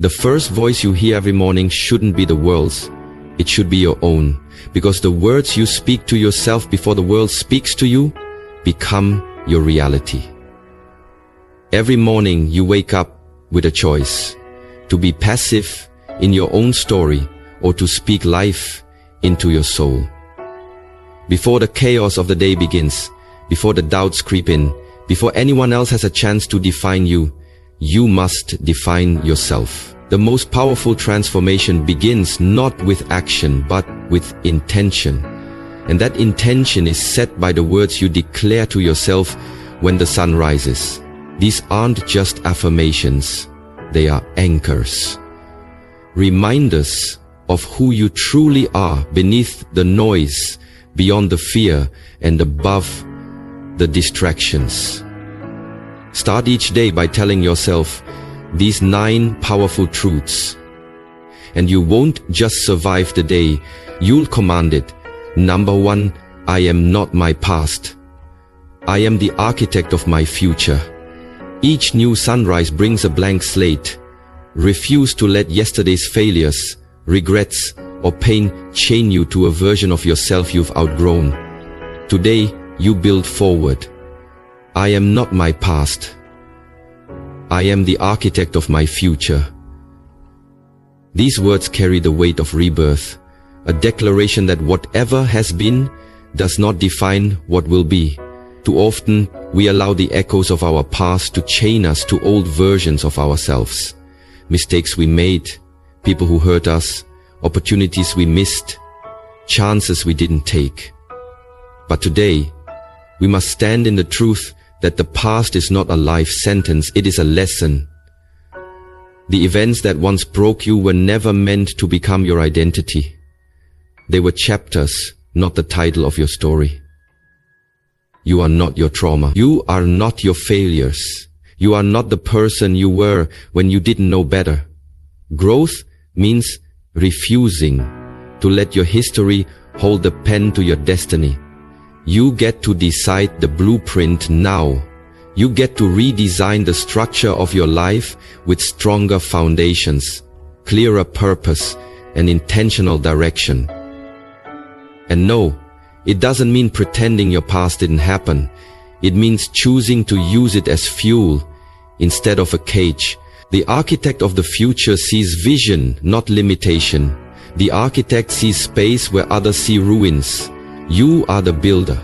The first voice you hear every morning shouldn't be the world's. It should be your own, because the words you speak to yourself before the world speaks to you become your reality. Every morning you wake up with a choice to be passive in your own story or to speak life into your soul. Before the chaos of the day begins, before the doubts creep in, before anyone else has a chance to define you, you must define yourself. The most powerful transformation begins not with action but with intention. And that intention is set by the words you declare to yourself when the sun rises. These aren't just affirmations, they are anchors. Reminders of who you truly are beneath the noise, beyond the fear, and above the distractions. Start each day by telling yourself these 9 powerful truths. And you won't just survive the day, you'll command it. Number 1, I am not my past. I am the architect of my future. Each new sunrise brings a blank slate. Refuse to let yesterday's failures, regrets, or pain chain you to a version of yourself you've outgrown. Today, you build forward. I am not my past. I am the architect of my future. These words carry the weight of rebirth, a declaration that whatever has been does not define what will be. Too often, we allow the echoes of our past to chain us to old versions of ourselves. Mistakes we made, people who hurt us, opportunities we missed, chances we didn't take. But today, we must stand in the truth that the past is not a life sentence, it is a lesson. The events that once broke you were never meant to become your identity. They were chapters, not the title of your story. You are not your trauma. You are not your failures. You are not the person you were when you didn't know better. Growth means refusing to let your history hold the pen to your destiny. You get to decide the blueprint now. You get to redesign the structure of your life with stronger foundations, clearer purpose, and intentional direction. And no, it doesn't mean pretending your past didn't happen. It means choosing to use it as fuel instead of a cage. The architect of the future sees vision, not limitation. The architect sees space where others see ruins. You are the builder.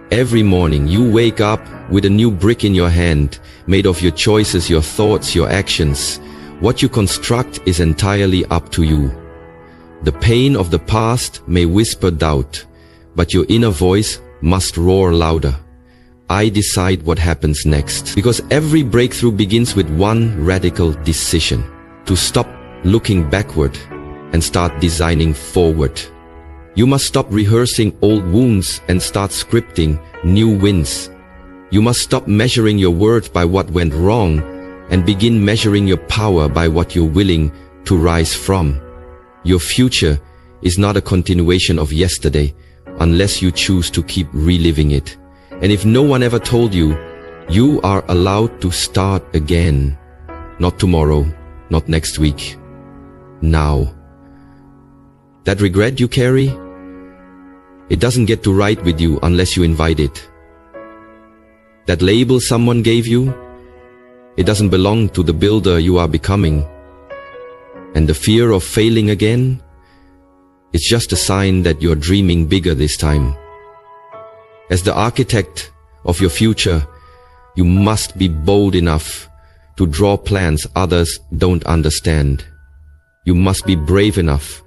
Every morning you wake up with a new brick in your hand, made of your choices, your thoughts, your actions. What you construct is entirely up to you. The pain of the past may whisper doubt, but your inner voice must roar louder. I decide what happens next. Because every breakthrough begins with one radical decision: to stop looking backward and start designing forward. You must stop rehearsing old wounds and start scripting new wins. You must stop measuring your worth by what went wrong and begin measuring your power by what you're willing to rise from. Your future is not a continuation of yesterday unless you choose to keep reliving it. And if no one ever told you, you are allowed to start again. Not tomorrow, not next week. Now. That regret you carry, it doesn't get to ride with you unless you invite it. That label someone gave you, it doesn't belong to the builder you are becoming. And the fear of failing again, it's just a sign that you're dreaming bigger this time. As the architect of your future, you must be bold enough to draw plans others don't understand. You must be brave enough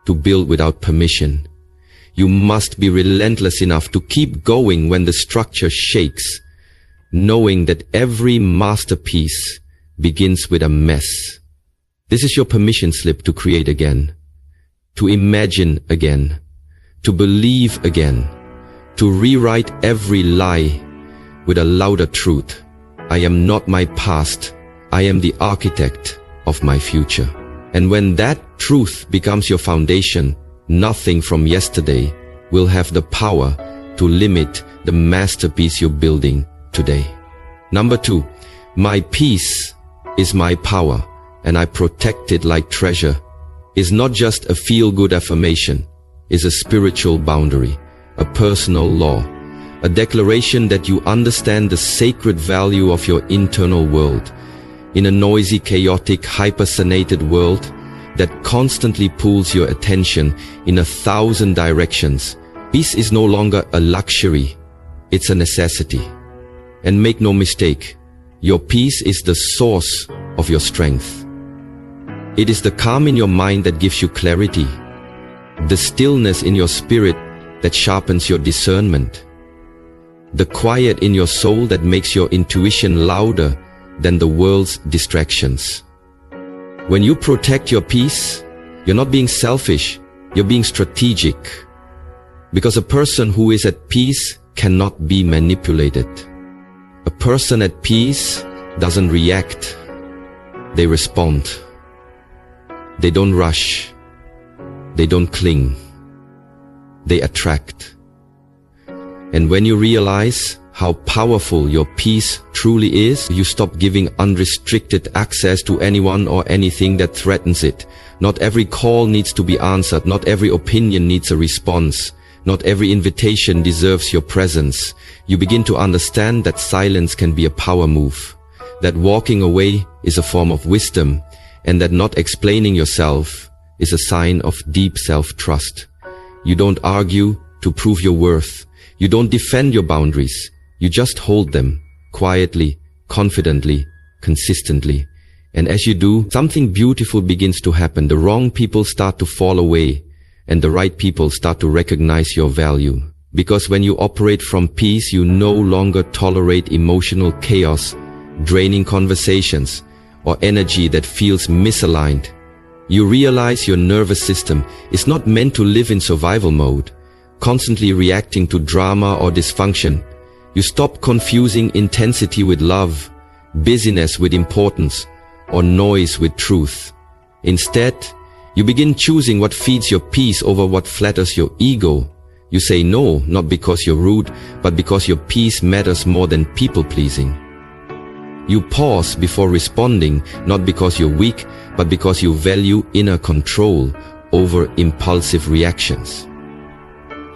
to build without permission. You must be relentless enough to keep going when the structure shakes, knowing that every masterpiece begins with a mess. This is your permission slip to create again, to imagine again, to believe again, to rewrite every lie with a louder truth. I am not my past. I am the architect of my future. And when that truth becomes your foundation, nothing from yesterday will have the power to limit the masterpiece you're building today. Number 2, my peace is my power. and I protect it like treasure is not just a feel-good affirmation, is a spiritual boundary, a personal law, a declaration that you understand the sacred value of your internal world. In a noisy, chaotic, hypersoniated world that constantly pulls your attention in 1,000 directions, peace is no longer a luxury, it's a necessity. And make no mistake, your peace is the source of your strength. It is the calm in your mind that gives you clarity, the stillness in your spirit that sharpens your discernment, the quiet in your soul that makes your intuition louder than the world's distractions. When you protect your peace, you're not being selfish, you're being strategic. Because a person who is at peace cannot be manipulated. A person at peace doesn't react, they respond. They don't rush, they don't cling, they attract. And when you realize how powerful your peace truly is, you stop giving unrestricted access to anyone or anything that threatens it. Not every call needs to be answered, not every opinion needs a response, not every invitation deserves your presence. You begin to understand that silence can be a power move, that walking away is a form of wisdom, and that not explaining yourself is a sign of deep self-trust. You don't argue to prove your worth. You don't defend your boundaries. You just hold them quietly, confidently, consistently. And as you do, something beautiful begins to happen. The wrong people start to fall away, and the right people start to recognize your value. Because when you operate from peace, you no longer tolerate emotional chaos, draining conversations, or energy that feels misaligned. You realize your nervous system is not meant to live in survival mode, constantly reacting to drama or dysfunction. You stop confusing intensity with love, busyness with importance, or noise with truth. Instead, you begin choosing what feeds your peace over what flatters your ego. You say no, not because you're rude, but because your peace matters more than people-pleasing. You pause before responding, not because you're weak, but because you value inner control over impulsive reactions.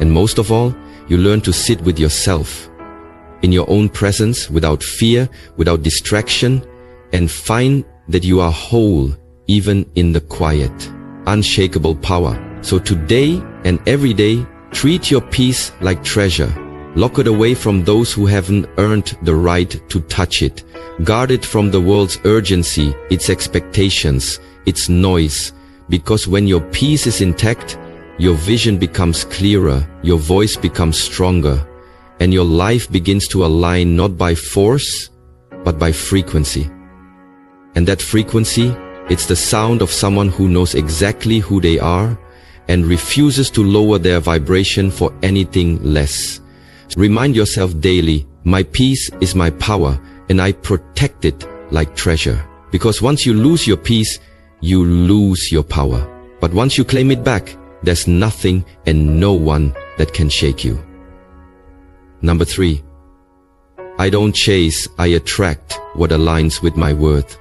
And most of all, you learn to sit with yourself, in your own presence, without fear, without distraction, and find that you are whole, even in the quiet, unshakable power. So today and every day, treat your peace like treasure. Lock it away from those who haven't earned the right to touch it. Guard it from the world's urgency, its expectations, its noise. Because when your peace is intact, your vision becomes clearer, your voice becomes stronger, and your life begins to align not by force, but by frequency. And that frequency, it's the sound of someone who knows exactly who they are and refuses to lower their vibration for anything less. Remind yourself daily, my peace is my power, and I protect it like treasure. Because once you lose your peace, you lose your power. But once you claim it back, there's nothing and no one that can shake you. Number 3. I don't chase, I attract what aligns with my worth.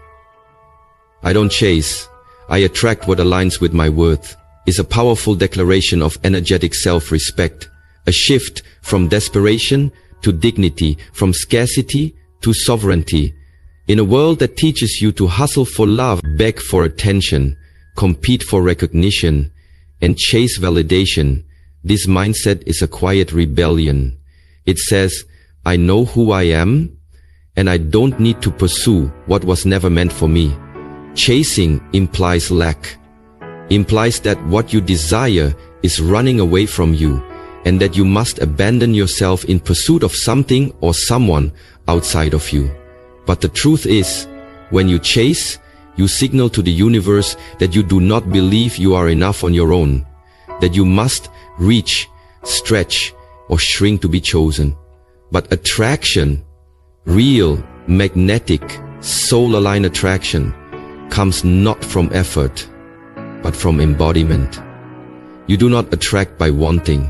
I don't chase, I attract what aligns with my worth is a powerful declaration of energetic self-respect, a shift from desperation to dignity, from scarcity to sovereignty. In a world that teaches you to hustle for love, beg for attention, compete for recognition, and chase validation, this mindset is a quiet rebellion. It says, I know who I am, and I don't need to pursue what was never meant for me. Chasing implies lack, implies that what you desire is running away from you, and that you must abandon yourself in pursuit of something or someone outside of you. But the truth is, when you chase, you signal to the universe that you do not believe you are enough on your own, that you must reach, stretch, or shrink to be chosen. But attraction, real, magnetic, soul-aligned attraction, comes not from effort, but from embodiment. You do not attract by wanting.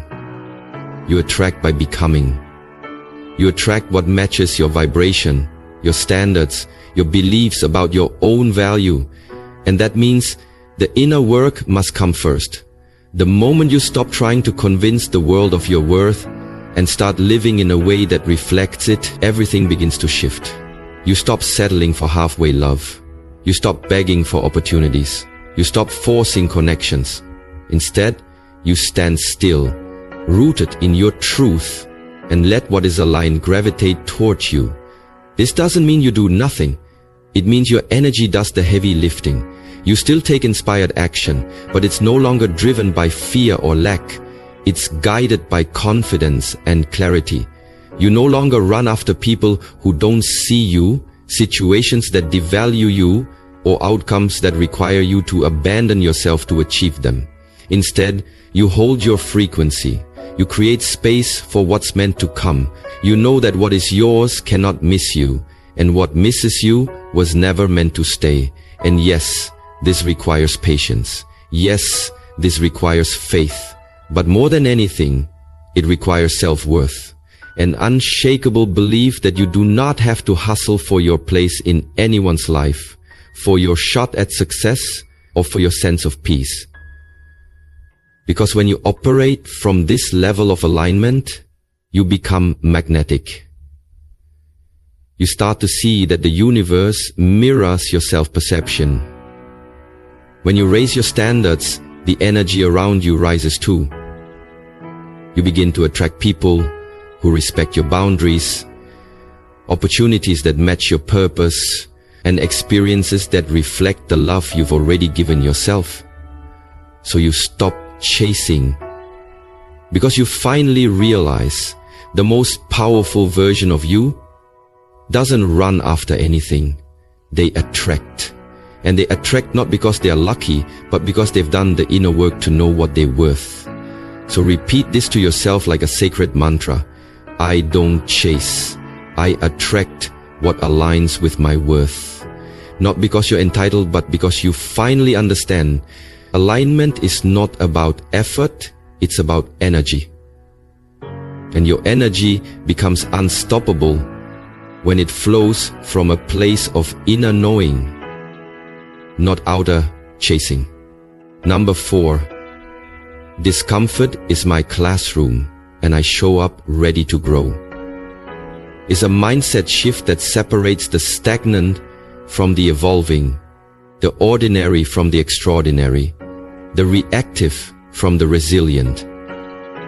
You attract by becoming. You attract what matches your vibration, your standards, your beliefs about your own value. And that means the inner work must come first. The moment you stop trying to convince the world of your worth and start living in a way that reflects it, everything begins to shift. You stop settling for halfway love. You stop begging for opportunities. You stop forcing connections. Instead, you stand still, rooted in your truth, and let what is aligned gravitate towards you. This doesn't mean you do nothing. It means your energy does the heavy lifting. You still take inspired action, but it's no longer driven by fear or lack. It's guided by confidence and clarity. You no longer run after people who don't see you, situations that devalue you, or outcomes that require you to abandon yourself to achieve them. Instead, you hold your frequency. You create space for what's meant to come. You know that what is yours cannot miss you, and what misses you was never meant to stay. And yes, this requires patience. Yes, this requires faith. But more than anything, it requires self-worth. An unshakable belief that you do not have to hustle for your place in anyone's life, for your shot at success, or for your sense of peace. Because when you operate from this level of alignment, you become magnetic. You start to see that the universe mirrors your self-perception. When you raise your standards, the energy around you rises too. You begin to attract people who respect your boundaries, opportunities that match your purpose, and experiences that reflect the love you've already given yourself. So you stop chasing, because you finally realize the most powerful version of you doesn't run after anything. They attract. And they attract not because they are lucky, but because they've done the inner work to know what they're worth. So repeat this to yourself like a sacred mantra. I don't chase. I attract what aligns with my worth. Not because you're entitled, but because you finally understand alignment is not about effort, it's about energy. And your energy becomes unstoppable when it flows from a place of inner knowing, not outer chasing. Number 4, discomfort is my classroom, and I show up ready to grow. It's a mindset shift that separates the stagnant from the evolving, the ordinary from the extraordinary, the reactive from the resilient.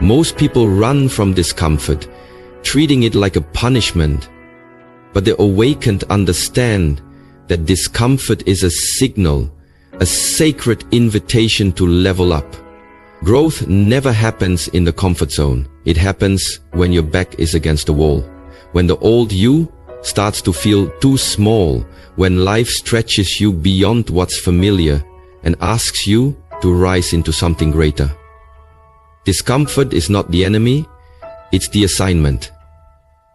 Most people run from discomfort, treating it like a punishment, but the awakened understand that discomfort is a signal, a sacred invitation to level up. Growth never happens in the comfort zone. It happens when your back is against the wall, when the old you starts to feel too small, when life stretches you beyond what's familiar and asks you to rise into something greater. Discomfort is not the enemy, it's the assignment.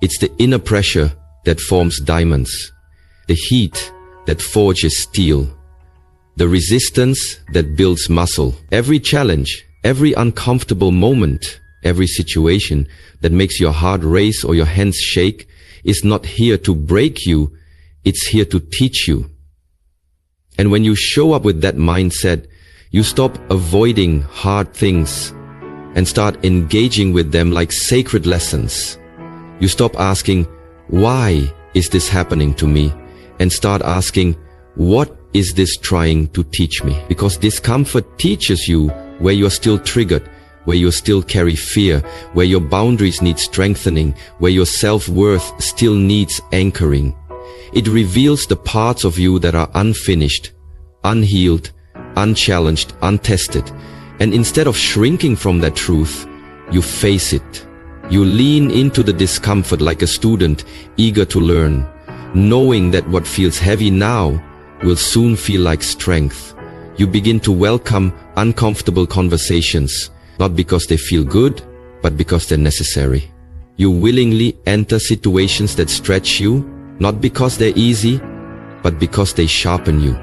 It's the inner pressure that forms diamonds, the heat that forges steel, the resistance that builds muscle. Every challenge, every uncomfortable moment, every situation that makes your heart race or your hands shake is not here to break you, it's here to teach you. And when you show up with that mindset, you stop avoiding hard things and start engaging with them like sacred lessons. You stop asking, why is this happening to me? And start asking, what is this trying to teach me? Because discomfort teaches you where you're still triggered, where you still carry fear, where your boundaries need strengthening, where your self-worth still needs anchoring. It reveals the parts of you that are unfinished, unhealed, unchallenged, untested. And instead of shrinking from that truth, you face it. You lean into the discomfort like a student eager to learn, knowing that what feels heavy now will soon feel like strength. You begin to welcome uncomfortable conversations, not because they feel good, but because they're necessary. You willingly enter situations that stretch you, not because they're easy, but because they sharpen you.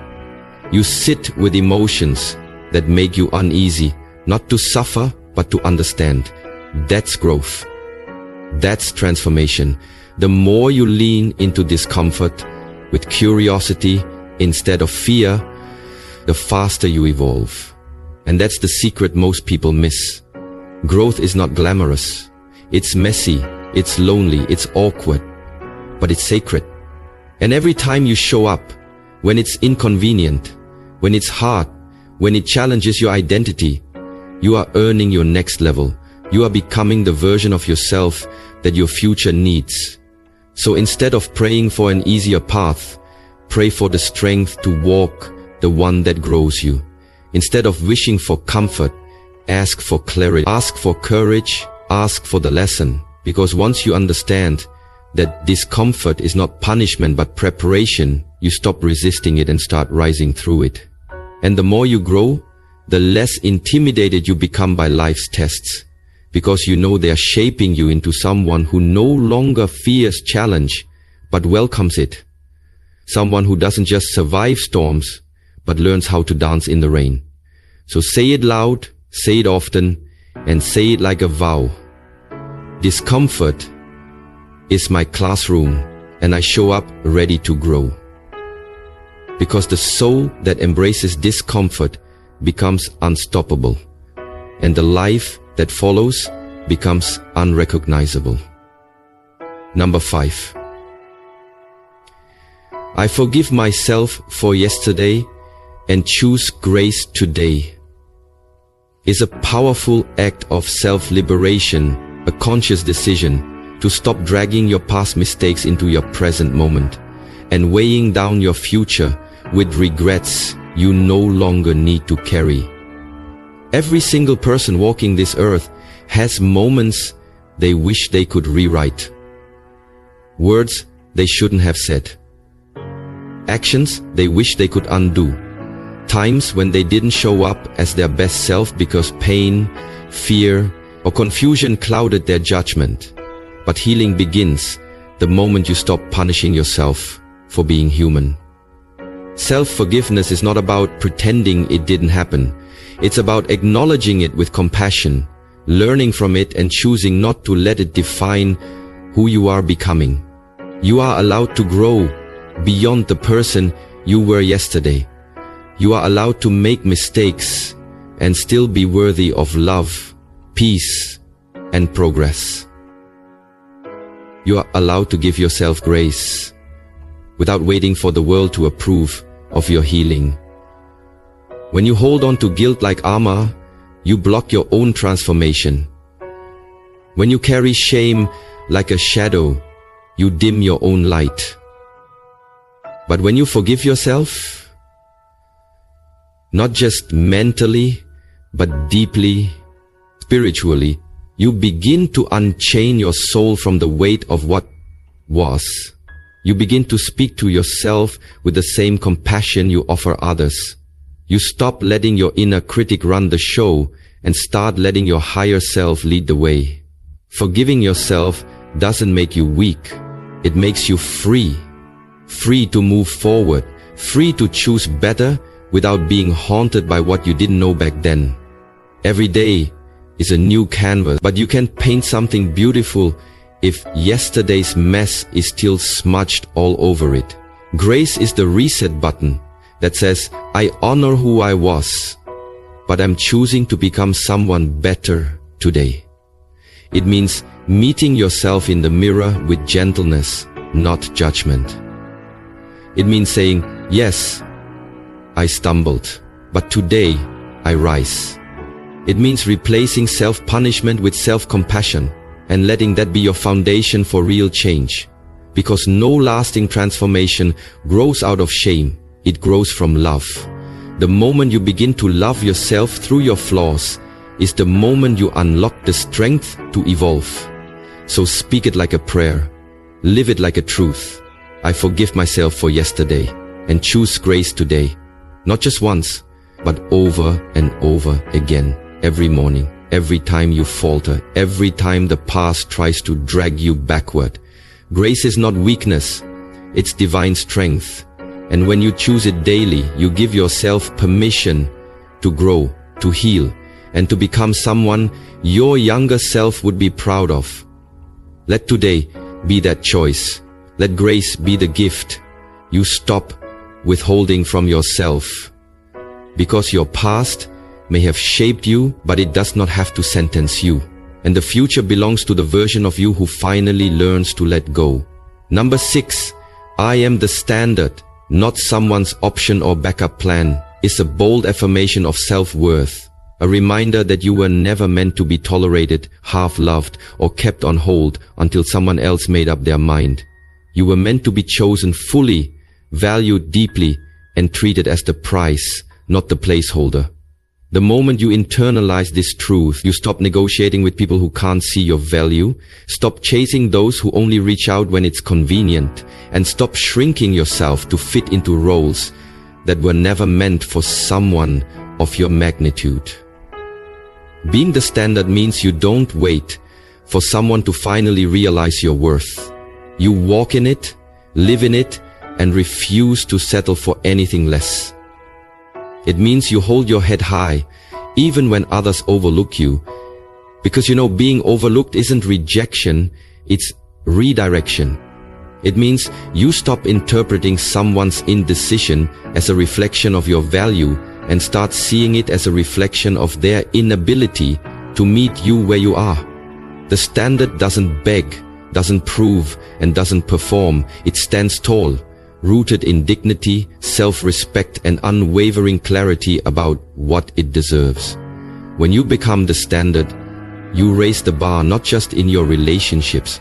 You sit with emotions that make you uneasy, not to suffer, but to understand. That's growth. That's transformation. The more you lean into discomfort with curiosity instead of fear, the faster you evolve. And that's the secret most people miss. Growth is not glamorous. It's messy, it's lonely, it's awkward, but it's sacred. And every time you show up, when it's inconvenient, when it's hard, when it challenges your identity, you are earning your next level. You are becoming the version of yourself that your future needs. So instead of praying for an easier path, pray for the strength to walk the one that grows you. Instead of wishing for comfort, ask for clarity, ask for courage, ask for the lesson. Because once you understand that discomfort is not punishment but preparation, you stop resisting it and start rising through it. And the more you grow, the less intimidated you become by life's tests, because you know they are shaping you into someone who no longer fears challenge, but welcomes it. Someone who doesn't just survive storms, but learns how to dance in the rain. So say it loud, say it often, and say it like a vow. Discomfort is my classroom, and I show up ready to grow. Because the soul that embraces discomfort becomes unstoppable, and the life that follows becomes unrecognizable. Number 5. I forgive myself for yesterday and choose grace today. Is a powerful act of self-liberation, a conscious decision to stop dragging your past mistakes into your present moment and weighing down your future with regrets you no longer need to carry. Every single person walking this earth has moments they wish they could rewrite. Words they shouldn't have said. Actions they wish they could undo. Times when they didn't show up as their best self because pain, fear, or confusion clouded their judgment. But healing begins the moment you stop punishing yourself for being human. Self-forgiveness is not about pretending it didn't happen. It's about acknowledging it with compassion, learning from it and choosing not to let it define who you are becoming. You are allowed to grow beyond the person you were yesterday. You are allowed to make mistakes and still be worthy of love, peace, and progress. You are allowed to give yourself grace without waiting for the world to approve of your healing. When you hold on to guilt like armor, you block your own transformation. When you carry shame like a shadow, you dim your own light. But when you forgive yourself, not just mentally, but deeply, spiritually, you begin to unchain your soul from the weight of what was. You begin to speak to yourself with the same compassion you offer others. You stop letting your inner critic run the show and start letting your higher self lead the way. Forgiving yourself doesn't make you weak. It makes you free. Free to move forward. Free to choose better without being haunted by what you didn't know back then. Every day is a new canvas, but you can paint something beautiful if yesterday's mess is still smudged all over it. Grace is the reset button that says, I honor who I was, but I'm choosing to become someone better today. It means meeting yourself in the mirror with gentleness, not judgment. It means saying, yes, I stumbled, but today I rise. It means replacing self-punishment with self-compassion and letting that be your foundation for real change. Because no lasting transformation grows out of shame. It grows from love. The moment you begin to love yourself through your flaws is the moment you unlock the strength to evolve. So speak it like a prayer. Live it like a truth. I forgive myself for yesterday and choose grace today. Not just once, but over and over again. Every morning, every time you falter, every time the past tries to drag you backward. Grace is not weakness, it's divine strength. And when you choose it daily, you give yourself permission to grow, to heal, and to become someone your younger self would be proud of. Let today be that choice. Let grace be the gift you stop withholding from yourself. Because your past may have shaped you, but it does not have to sentence you. And the future belongs to the version of you who finally learns to let go. Number 6, I am the standard, not someone's option or backup plan, is a bold affirmation of self-worth. A reminder that you were never meant to be tolerated, half-loved, or kept on hold until someone else made up their mind. You were meant to be chosen fully, valued deeply, and treated as the prize, not the placeholder. The moment you internalize this truth, you stop negotiating with people who can't see your value, stop chasing those who only reach out when it's convenient, and stop shrinking yourself to fit into roles that were never meant for someone of your magnitude. Being the standard means you don't wait for someone to finally realize your worth. You walk in it, live in it, and refuse to settle for anything less. It means you hold your head high, even when others overlook you. Because being overlooked isn't rejection, it's redirection. It means you stop interpreting someone's indecision as a reflection of your value and start seeing it as a reflection of their inability to meet you where you are. The standard doesn't beg, doesn't prove, and doesn't perform. It stands tall, rooted in dignity, self-respect, and unwavering clarity about what it deserves. When you become the standard, you raise the bar not just in your relationships,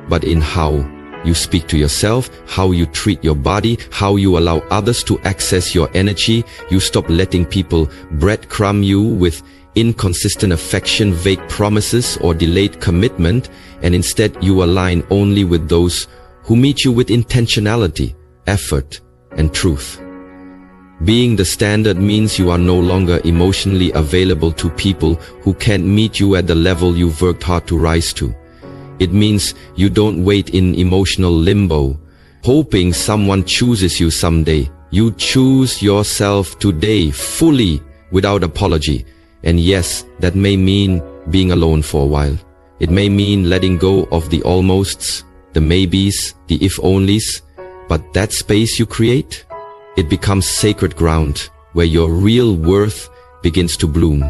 but in how you speak to yourself, how you treat your body, how you allow others to access your energy. You stop letting people breadcrumb you with inconsistent affection, vague promises, or delayed commitment, and instead you align only with those who meet you with intentionality, effort, and truth. Being the standard means you are no longer emotionally available to people who can't meet you at the level you've worked hard to rise to. It means you don't wait in emotional limbo, hoping someone chooses you someday. You choose yourself today, fully, without apology. And yes, that may mean being alone for a while. It may mean letting go of the almosts, the maybes, the if-onlys. But that space you create, it becomes sacred ground where your real worth begins to bloom.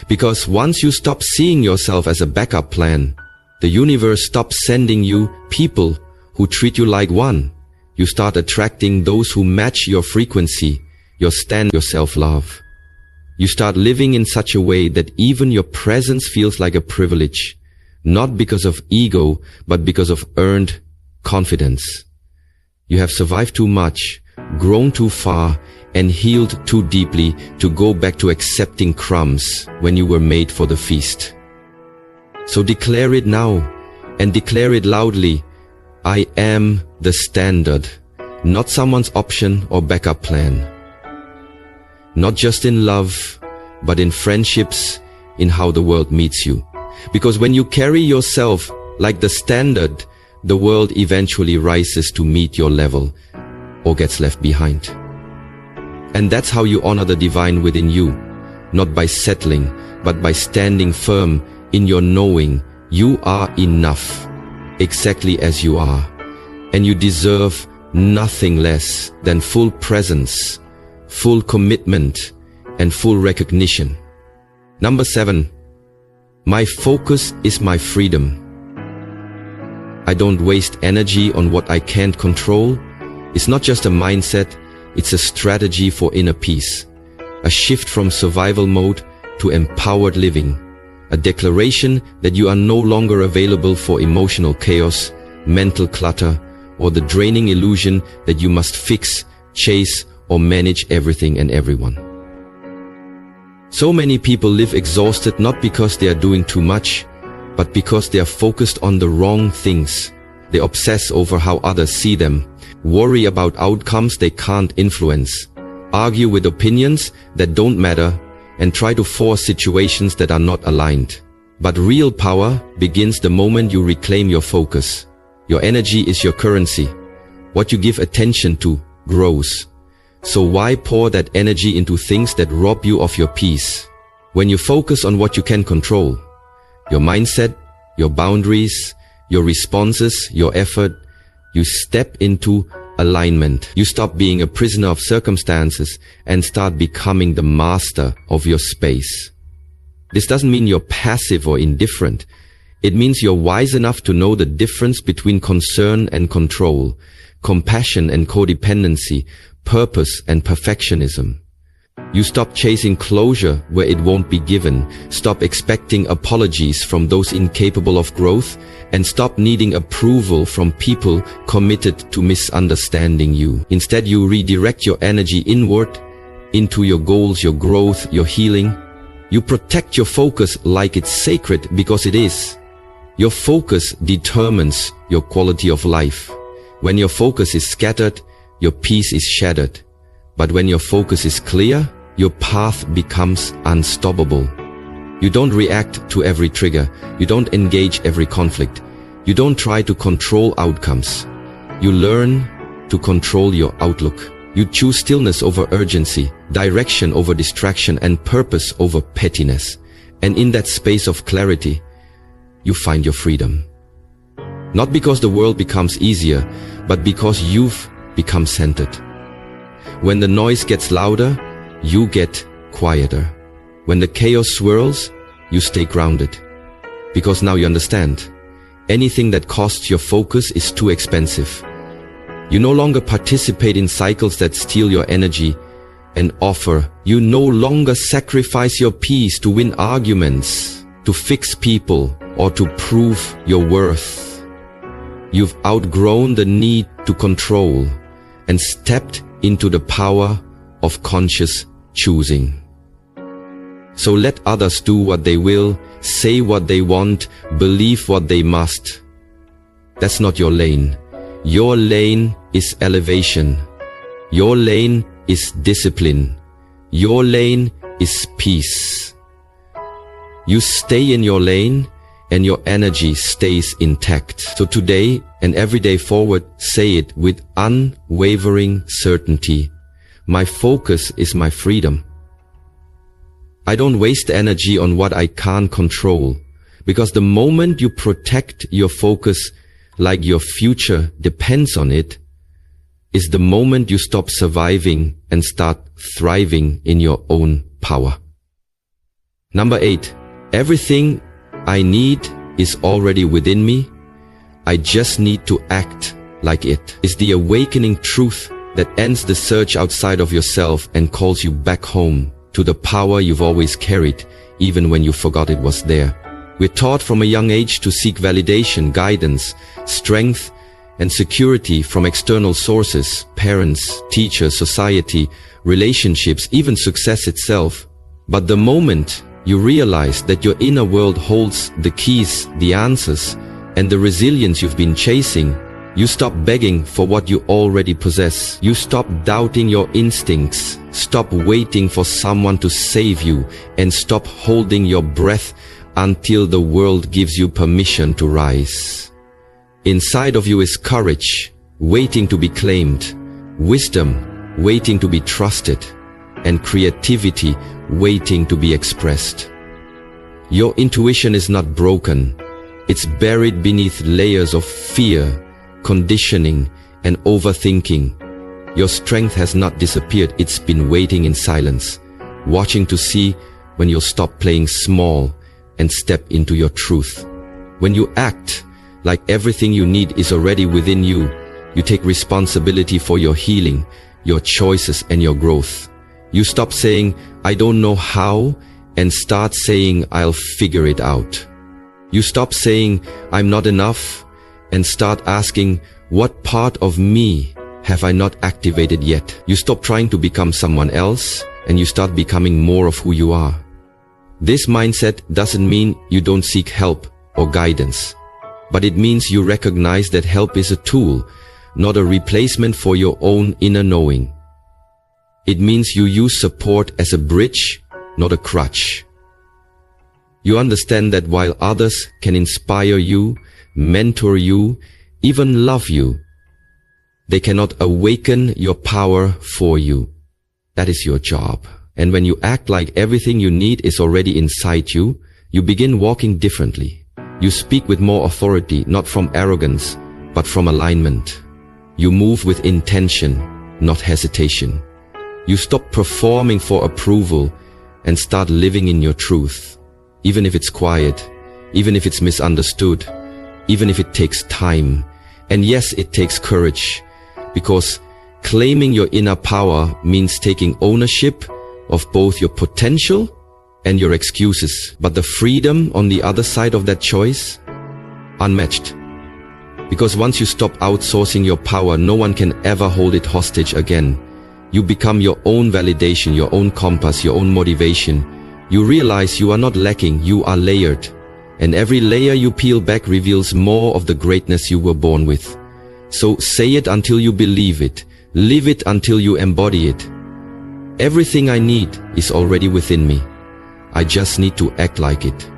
Because once you stop seeing yourself as a backup plan, the universe stops sending you people who treat you like one. You start attracting those who match your frequency, your self-love. You start living in such a way that even your presence feels like a privilege, not because of ego, but because of earned confidence. You have survived too much, grown too far, and healed too deeply to go back to accepting crumbs when you were made for the feast. So declare it now, and declare it loudly. I am the standard, not someone's option or backup plan. Not just in love, but in friendships, in how the world meets you. Because when you carry yourself like the standard, the world eventually rises to meet your level or gets left behind. And that's how you honor the divine within you, not by settling, but by standing firm in your knowing you are enough, exactly as you are, and you deserve nothing less than full presence, full commitment, and full recognition. Number 7, my focus is my freedom. I don't waste energy on what I can't control. It's not just a mindset, it's a strategy for inner peace, a shift from survival mode to empowered living, a declaration that you are no longer available for emotional chaos, mental clutter, or the draining illusion that you must fix, chase, or manage everything and everyone. So many people live exhausted not because they are doing too much, but because they are focused on the wrong things. They obsess over how others see them, worry about outcomes they can't influence, argue with opinions that don't matter, and try to force situations that are not aligned. But real power begins the moment you reclaim your focus. Your energy is your currency. What you give attention to grows. So why pour that energy into things that rob you of your peace? When you focus on what you can control, your mindset, your boundaries, your responses, your effort, you step into alignment. You stop being a prisoner of circumstances and start becoming the master of your space. This doesn't mean you're passive or indifferent. It means you're wise enough to know the difference between concern and control, compassion and codependency, purpose and perfectionism. You stop chasing closure where it won't be given, stop expecting apologies from those incapable of growth, and stop needing approval from people committed to misunderstanding you. Instead, you redirect your energy inward, into your goals, your growth, your healing. You protect your focus like it's sacred because it is. Your focus determines your quality of life. When your focus is scattered, your peace is shattered. But when your focus is clear, your path becomes unstoppable. You don't react to every trigger. You don't engage every conflict. You don't try to control outcomes. You learn to control your outlook. You choose stillness over urgency, direction over distraction, and purpose over pettiness. And in that space of clarity, you find your freedom. Not because the world becomes easier, but because you've become centered. When the noise gets louder, you get quieter. When the chaos swirls, you stay grounded. Because now you understand, anything that costs your focus is too expensive. You no longer participate in cycles that steal your energy and offer. You no longer sacrifice your peace to win arguments, to fix people, or to prove your worth. You've outgrown the need to control and stepped into the power of conscious choosing. So let others do what they will, say what they want, believe what they must. That's not your lane. Your lane is elevation. Your lane is discipline. Your lane is peace. You stay in your lane and your energy stays intact. So today and every day forward, say it with unwavering certainty. My focus is my freedom. I don't waste energy on what I can't control, because the moment you protect your focus like your future depends on it, is the moment you stop surviving and start thriving in your own power. Number 8, everything I need is already within me. I just need to act like it. Is the awakening truth that ends the search outside of yourself and calls you back home to the power you've always carried, even when you forgot it was there. We're taught from a young age to seek validation, guidance, strength, and security from external sources, parents, teachers, society, relationships, even success itself. But the moment you realize that your inner world holds the keys, the answers, and the resilience you've been chasing, you stop begging for what you already possess. You stop doubting your instincts, stop waiting for someone to save you, and stop holding your breath until the world gives you permission to rise. Inside of you is courage, waiting to be claimed, wisdom, waiting to be trusted, and creativity, waiting to be expressed. Your intuition is not broken. It's buried beneath layers of fear, conditioning, and overthinking. Your strength has not disappeared. It's been waiting in silence, watching to see when you'll stop playing small and step into your truth. When you act like everything you need is already within you, you take responsibility for your healing, your choices, and your growth. You stop saying, I don't know how, and start saying, I'll figure it out. You stop saying, I'm not enough, and start asking, what part of me have I not activated yet? You stop trying to become someone else, and you start becoming more of who you are. This mindset doesn't mean you don't seek help or guidance, but it means you recognize that help is a tool, not a replacement for your own inner knowing. It means you use support as a bridge, not a crutch. You understand that while others can inspire you, mentor you, even love you, they cannot awaken your power for you. That is your job. And when you act like everything you need is already inside you, you begin walking differently. You speak with more authority, not from arrogance, but from alignment. You move with intention, not hesitation. You stop performing for approval and start living in your truth. Even if it's quiet, even if it's misunderstood, even if it takes time. And yes, it takes courage, because claiming your inner power means taking ownership of both your potential and your excuses. But the freedom on the other side of that choice, unmatched. Because once you stop outsourcing your power, no one can ever hold it hostage again. You become your own validation, your own compass, your own motivation. You realize you are not lacking, you are layered. And every layer you peel back reveals more of the greatness you were born with. So say it until you believe it. Live it until you embody it. Everything I need is already within me. I just need to act like it.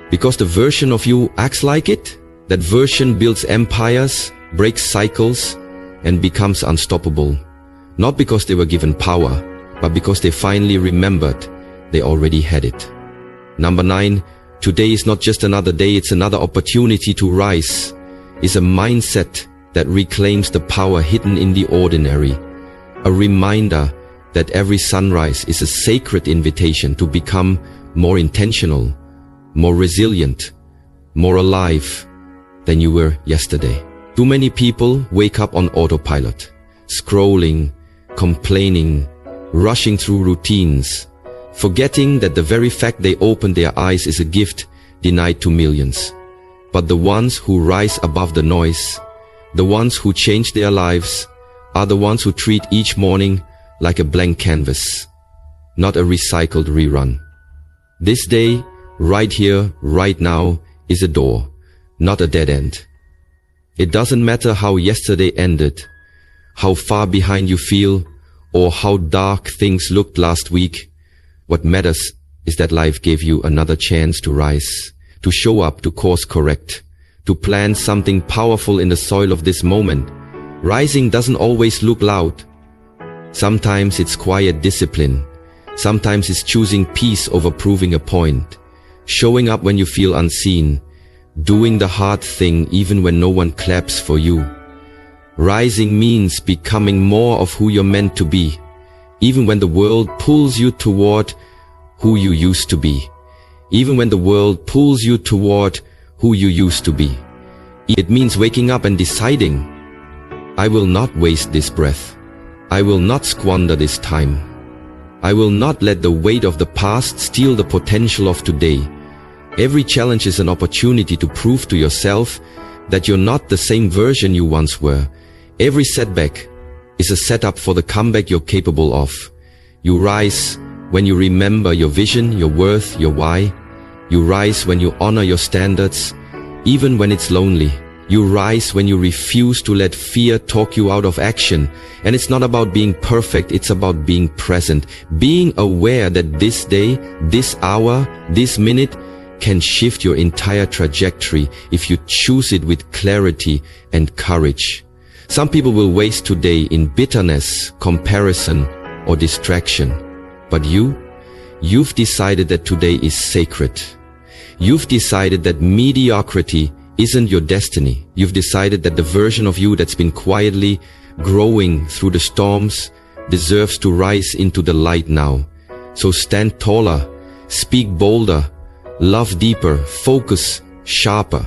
Because the version of you acts like it, that version builds empires, breaks cycles, and becomes unstoppable. Not because they were given power, but because they finally remembered they already had it. Number 9, today is not just another day, it's another opportunity to rise. It's a mindset that reclaims the power hidden in the ordinary. A reminder that every sunrise is a sacred invitation to become more intentional, more resilient, more alive than you were yesterday. Too many people wake up on autopilot, scrolling, complaining, rushing through routines, forgetting that the very fact they opened their eyes is a gift denied to millions. But the ones who rise above the noise, the ones who change their lives, are the ones who treat each morning like a blank canvas, not a recycled rerun. This day, right here, right now, is a door, not a dead end. It doesn't matter how yesterday ended, how far behind you feel, or how dark things looked last week. What matters is that life gave you another chance to rise, to show up, to course correct, to plant something powerful in the soil of this moment. Rising doesn't always look loud. Sometimes it's quiet discipline. Sometimes it's choosing peace over proving a point, showing up when you feel unseen, doing the hard thing even when no one claps for you. Rising means becoming more of who you're meant to be, even when the world pulls you toward who you used to be. Even when the world pulls you toward who you used to be. It means waking up and deciding, I will not waste this breath. I will not squander this time. I will not let the weight of the past steal the potential of today. Every challenge is an opportunity to prove to yourself that you're not the same version you once were. Every setback is a setup for the comeback you're capable of. You rise when you remember your vision, your worth, your why. You rise when you honor your standards, even when it's lonely. You rise when you refuse to let fear talk you out of action. And it's not about being perfect, it's about being present. Being aware that this day, this hour, this minute can shift your entire trajectory if you choose it with clarity and courage. Some people will waste today in bitterness, comparison, or distraction. But you've decided that today is sacred. You've decided that mediocrity isn't your destiny. You've decided that the version of you that's been quietly growing through the storms deserves to rise into the light now. So stand taller, speak bolder, love deeper, focus sharper.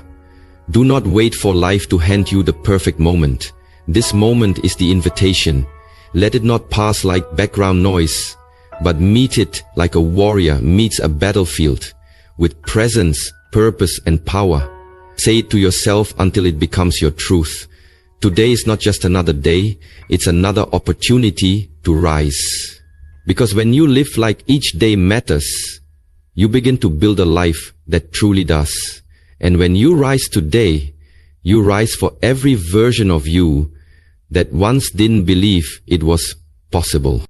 Do not wait for life to hand you the perfect moment. This moment is the invitation. Let it not pass like background noise, but meet it like a warrior meets a battlefield, with presence, purpose, and power. Say it to yourself until it becomes your truth. Today is not just another day, it's another opportunity to rise. Because when you live like each day matters, you begin to build a life that truly does. And when you rise today, you rise for every version of you that once didn't believe it was possible.